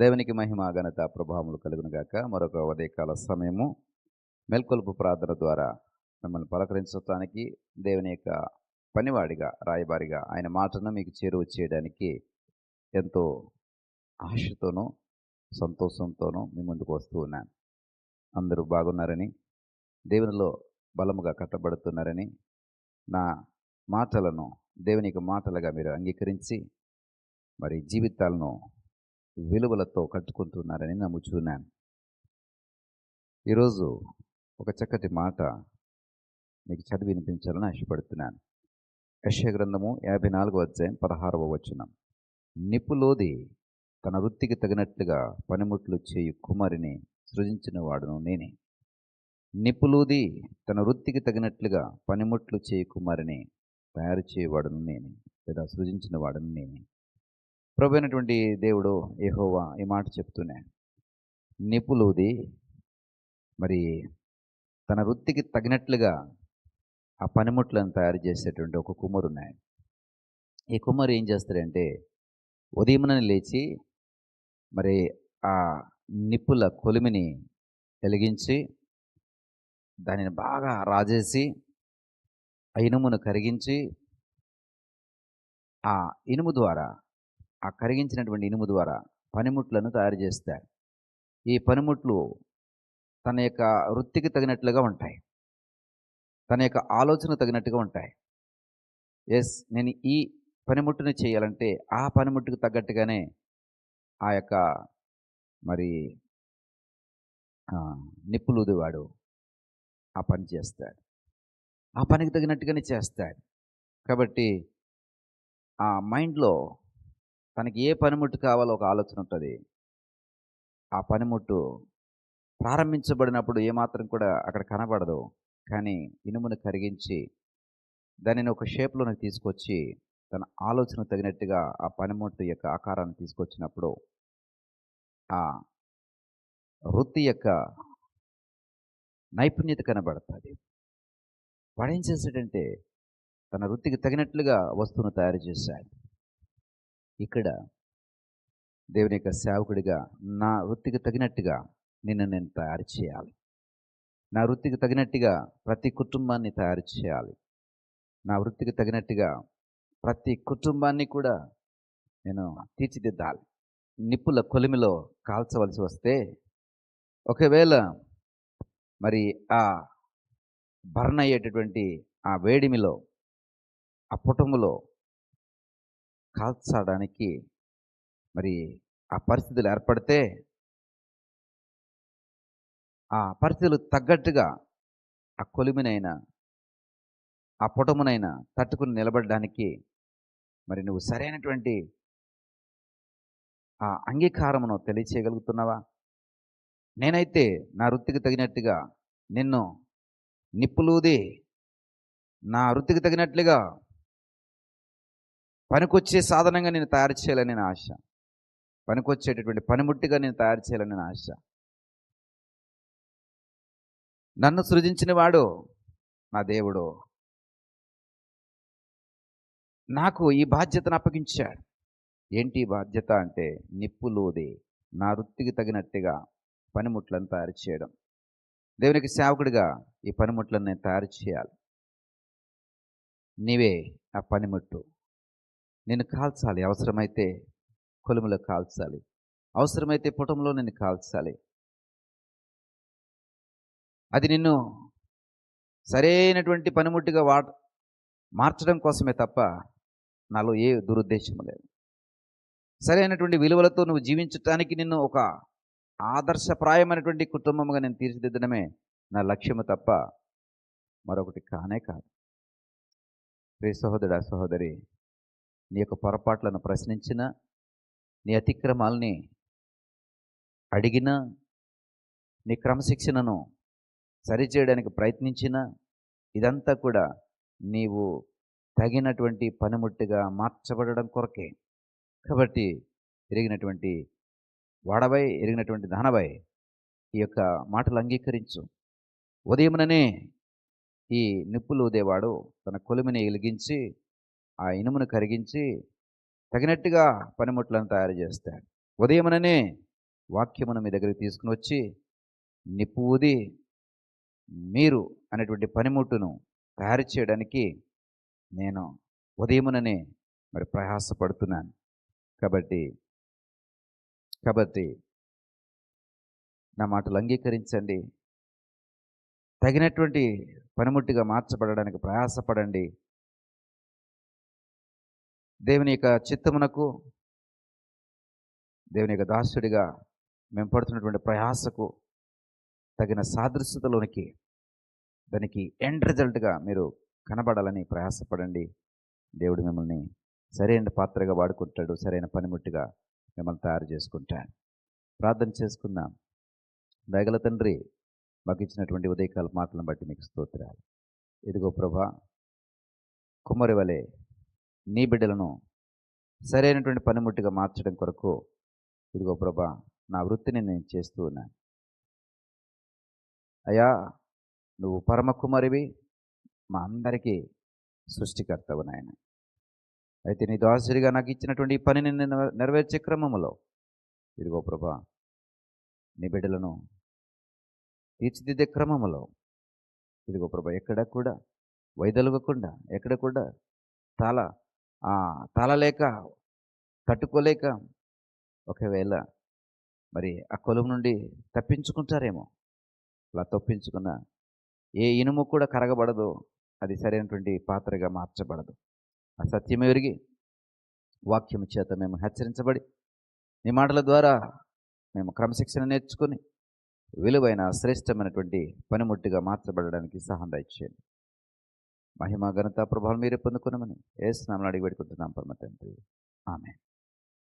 దేవునికి మహిమ ఘనత ప్రభావములు కలుగును గాక. మరొక ఉదయకాల సమయము మేల్కొలుపు ప్రార్థన ద్వారా మిమ్మల్ని పలకరించడానికి దేవుని యొక్క పనివాడిగా రాయబారిగా ఆయన మాటను మీకు చేరువ చేయడానికి ఎంతో ఆశతోనూ సంతోషంతోనూ మీ ముందుకు వస్తూ ఉన్నాను. అందరూ బాగున్నారని, దేవునిలో బలముగా కట్టబడుతున్నారని, నా మాటలను దేవుని యొక్క మాటలుగా మీరు అంగీకరించి మరి జీవితాలను విలువలతో కట్టుకుంటున్నారని నమ్ముచున్నాను. ఈరోజు ఒక చక్కటి మాట మీకు చదివి వినిపించాలని ఆశపడుతున్నాను. యెషయా గ్రంథము 54వ అధ్యాయం 16వ వచనం. నిప్పులోది తన వృత్తికి తగినట్లుగా పనిముట్లు చేయు కుమారిని సృజించిన వాడును నేనే. నిప్పులూది తన వృత్తికి తగినట్లుగా పనిముట్లు చేయు కుమారిని తయారు చేయవాడును నేనే, లేదా సృజించిన వాడును నేనే. ప్రభు అయినటువంటి దేవుడు యెహోవా ఈ మాట చెప్తూనే నిప్పులూది మరి తన వృత్తికి తగినట్లుగా ఆ పనిముట్లను తయారు చేసేటువంటి ఒక కుమ్మరు ఉన్నాడు. ఈ కుమ్మరు ఏం చేస్తాడంటే ఉదయమునని లేచి మరి ఆ నిప్పుల కొలిమిని వెలిగించి దానిని బాగా రాజేసి ఆ ఇనుమును కరిగించి ఆ ఇనుము ద్వారా ఆ కరిగించినటువంటి ఇనుము ద్వారా పనిముట్లను తయారు చేస్తాడు. ఈ పనిముట్లు తన యొక్క వృత్తికి తగినట్లుగా ఉంటాయి, తన యొక్క ఆలోచన తగినట్టుగా ఉంటాయి. నేను ఈ పనిముట్టుని చేయాలంటే ఆ పనిముట్టుకు తగ్గట్టుగానే ఆ యొక్క మరి నిప్పులూదివాడు ఆ పని చేస్తాడు, ఆ పనికి తగినట్టుగానే చేస్తాడు. కాబట్టి ఆ మైండ్లో తనకి ఏ పనిముట్టు కావాలో ఒక ఆలోచన ఉంటుంది. ఆ పనిముట్టు ప్రారంభించబడినప్పుడు ఏమాత్రం కూడా అక్కడ కనబడదు, కానీ ఇనుమును కరిగించి దానిని ఒక షేప్లోకి తీసుకొచ్చి తన ఆలోచన తగినట్టుగా ఆ పనిముట్టు యొక్క ఆకారాన్ని తీసుకొచ్చినప్పుడు ఆ వృత్తి యొక్క నైపుణ్యత కనబడుతుంది. వాడు ఏం చేశాడంటే తన వృత్తికి తగినట్లుగా వస్తువును తయారు చేశాడు. ఇక్కడ దేవుని యొక్క సేవకుడిగా నా వృత్తికి తగినట్టుగా నేను తయారు చేయాలి. నా వృత్తికి తగినట్టుగా ప్రతి కుటుంబాన్ని తయారు చేయాలి. నా వృత్తికి తగినట్టుగా ప్రతి కుటుంబాన్ని కూడా నేను తీర్చిదిద్దాలి. నిప్పుల కొలిమిలో కాల్చవలసి వస్తే ఒకవేళ మరి ఆ బర్న్ అయ్యేటటువంటి ఆ వేడిమిలో ఆ పుటములో కాల్చడానికి మరి ఆ పరిస్థితులు ఏర్పడితే ఆ పరిస్థితులు తగ్గట్టుగా ఆ కొలిమినైనా ఆ పుటమునైనా తట్టుకుని నిలబడడానికి మరి నువ్వు సరైనటువంటి ఆ అంగీకారమును తెలియచేయగలుగుతున్నావా? నేనైతే నా వృత్తికి తగినట్టుగా నిన్ను నిప్పులూది నా వృత్తికి తగినట్లుగా పనికొచ్చే సాధనంగా నేను తయారు చేయాలని నా ఆశ, పనికొచ్చేటటువంటి పనిముట్టిగా నేను తయారు చేయాలని నా ఆశ. నన్ను సృజించిన వాడు నా దేవుడు నాకు ఈ బాధ్యతను అప్పగించాడు. ఏంటి బాధ్యత అంటే నిప్పులూది నా వృత్తికి తగినట్టుగా పనిముట్లను తయారు చేయడం. దేవునికి సేవకుడిగా ఈ పనిముట్లను నేను తయారు చేయాలి. నీవే ఆ పనిముట్టు. నేను కాల్చాలి, అవసరమైతే కొలుములో కాల్చాలి, అవసరమైతే పుటంలో నేను కాల్చాలి. అది నిన్ను సరైనటువంటి పనిముట్టుగా మార్చడం కోసమే తప్ప నాలో ఏ దురుద్దేశం లేదు. సరైనటువంటి విలువలతో నువ్వు జీవించటానికి నిన్ను ఒక ఆదర్శప్రాయమైనటువంటి కుటుంబంగా నేను తీర్చిదిద్దడమే నా లక్ష్యము తప్ప మరొకటి కానే కాదు. ప్రియ సహోదరుడా, సహోదరి, నీ యొక్క పొరపాట్లను ప్రశ్నించిన, నీ అతిక్రమాలని అడిగినా, నీ క్రమశిక్షణను సరిచేయడానికి ప్రయత్నించిన, ఇదంతా కూడా నీవు తగినటువంటి పనిముట్టుగా మార్చబడడం కొరకే. కాబట్టి ఎరిగినటువంటి వాడవై, ఎరిగినటువంటి దానవై ఈ యొక్క మాటలు అంగీకరించు. ఉదయముననే ఈ నిప్పులు ఊదేవాడు తన కొలిమిని వెలిగించి ఆ ఇనుమును కరిగించి తగినట్టుగా పనిముట్లను తయారు చేస్తాడు. ఉదయముననే వాక్యమును మీ దగ్గరికి తీసుకుని వచ్చి నిప్పు ఊది మీరు అనేటువంటి పనిముట్టును తయారు చేయడానికి నేను ఉదయముననే మరి ప్రయాసపడుతున్నాను. కాబట్టి కాబట్టి నా మాటలు అంగీకరించండి. తగినటువంటి పనిముట్టుగా మార్చబడడానికి ప్రయాసపడండి. దేవుని యొక్క చిత్తమునకు, దేవుని యొక్క దాసుడిగా మేము పడుతున్నటువంటి ప్రయాసకు తగిన సాదృశ్యతలోనికి, దానికి ఎండ్ రిజల్ట్గా మీరు కనబడాలని ప్రయాసపడండి. దేవుడు మిమ్మల్ని సరైన పాత్రగా వాడుకుంటాడు, సరైన పనిముట్టుగా మిమ్మల్ని తయారు చేసుకుంటాడు. ప్రార్థన చేసుకుందాం. దయగల తండ్రి, మాకు ఇచ్చినటువంటి ఉదయకాల మాటలను బట్టి మీకు స్తోత్రాలు. ఇదిగో ప్రభా, కుమ్మరి వలె నీ బిడ్డలను సరైనటువంటి పనిముట్టుగా మార్చడం కొరకు ఇదిగో ప్రభా, నా వృత్తిని నేను చేస్తూ ఉన్నాను. అయ్యా, నువ్వు పరమ కుమారివి, మా అందరికీ సృష్టికర్తవు నాయన. అయితే నీ దాసుడిగా నాకు ఇచ్చినటువంటి ఈ పనిని నేను నెరవేర్చే క్రమంలో ఇదిగో ప్రభా, నీ బిడ్డలను తీర్చిదిద్దే క్రమంలో ఇదిగో ప్రభా, ఎక్కడ కూడా వైదొలగకుండా, ఎక్కడ కూడా తాళలేక తట్టుకోలేక ఒకవేళ మరి ఆ కొలువు నుండి తప్పించుకుంటారేమో. అలా తప్పించుకున్న ఏ ఇనుము కూడా కరగబడదు, అది సరైనటువంటి పాత్రగా మార్చబడదు. ఆ సత్యం ఎరిగి వాక్యము చేత మేము హెచ్చరించబడి నీ మాటల ద్వారా మేము క్రమశిక్షణ నేర్చుకొని విలువైన శ్రేష్టమైనటువంటి పనిముట్టుగా మార్చబడడానికి సహాయం దయచేయండి. మహిమ ఘనత ప్రభావం మీరే పొందుకున్నామని యేసు నామమున అడిగి పెట్టుకుంటున్నాం పరమ తండ్రి. ఆమేన్.